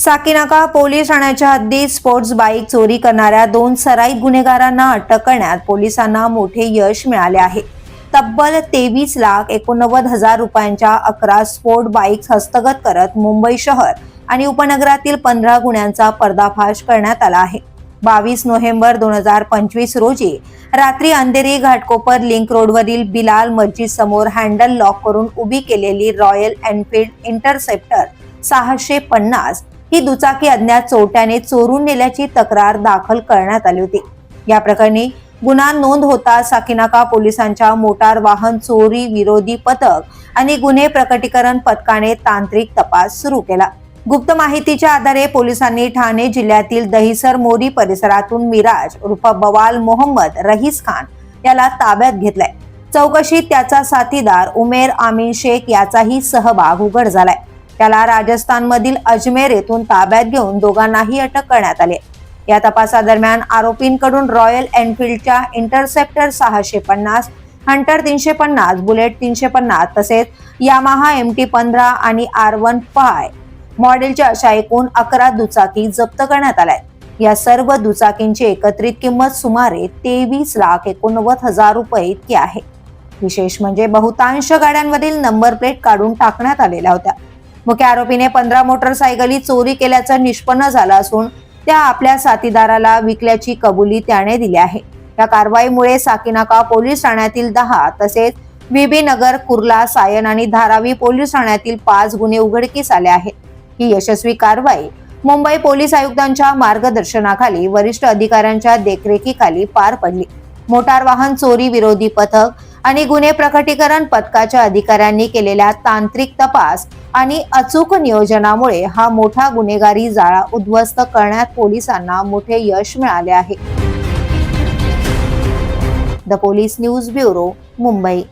Sakinaka police ठाण्याच्या हद्दीत sports bike चोरी करणाऱ्या 2 सराईत गुन्हेगारांना अटक करण्यात पोलिसांना मोठे यश मिळाले आहे। तब्बल 23,89,000 रुपयांच्या 11 स्पोर्ट बाईक्स हस्तगत करत मुंबई शहर आणि उपनगरातील 15 गुन्ह्यांचा पर्दाफाश करण्यात आला आहे। 22 नोव्हेंबर 2025 रोजी रात्री अंधेरी घाटकोपर लिंक रोडवरील बिलाल मस्जिद समोर हँडल लॉक करून उभी केलेली रॉयल एनफील्ड इंटरसेप्टर 650 ही दुचाकी अज्ञात चोरट्याने चोरून नेल्याची तक्रार दाखल करण्यात आली होती। या प्रकरणी गुन्हा नोंद होता साकीनाका पोलिसांच्या मोटार वाहन चोरी विरोधी पथक आणि गुन्हे प्रकटीकरण पथकाने तांत्रिक तपास सुरू केला। गुप्त माहितीच्या आधारे पोलिसांनी ठाणे जिल्ह्यातील दहिसर मोरी परिसरातून मिराज उर्फ बवाल मोहम्मद रईस खान याला ताब्यात घेतलाय। चौकशीत त्याचा साथीदार उमेर आमीन शेख याचाही सहभाग उघड झालाय। त्याला राजस्थानमधील अजमेर येथून ताब्यात घेऊन दोघांनाही अटक करण्यात आली। या तपासादरम्यान आरोपींकडून रॉयल एनफील्डच्या इंटरसेप्टर 650, हंटर 350, बुलेट 350 तसेच यामाहा MT-15 आणि R15 मॉडेलच्या अशा एकूण 11 दुचाकी जप्त करण्यात आल्या। या सर्व दुचाकींची एकत्रित किंमत सुमारे 23,89,000 रुपये इतकी आहे। विशेष म्हणजे बहुतांश गाड्यांवरील नंबर प्लेट काढून टाकण्यात आलेल्या होत्या। मुख्य आरोपीने 15 मोटरसायकली चोरी केल्याचं निष्पन्न झालं असून त्या आपल्या साथीदाराला विकल्याची कबुली त्याने दिली आहे। या कारवाईमुळे साकीनाका पोलीस ठाण्यातील 10 तसेच बीबी नगर, कुर्ला, सायन आणि धारावी पोलीस ठाण्यातील 5 गुन्हे उघडकीस आले आहेत। ही यशस्वी कारवाई मुंबई पोलीस आयुक्तांच्या मार्गदर्शनाखाली वरिष्ठ अधिकाऱ्यांच्या देखरेखीखाली पार पडली। मोटार वाहन चोरी विरोधी पथक आणि गुन्हे प्रकटीकरण पथकाच्या अधिकाऱ्यांनी केलेल्या तांत्रिक तपास आणि अचूक नियोजनामुळे हा मोठा गुन्हेगारी जाळा उद्ध्वस्त करण्यात पोलिसांना मोठे यश मिळाले आहे। The police news bureau, Mumbai.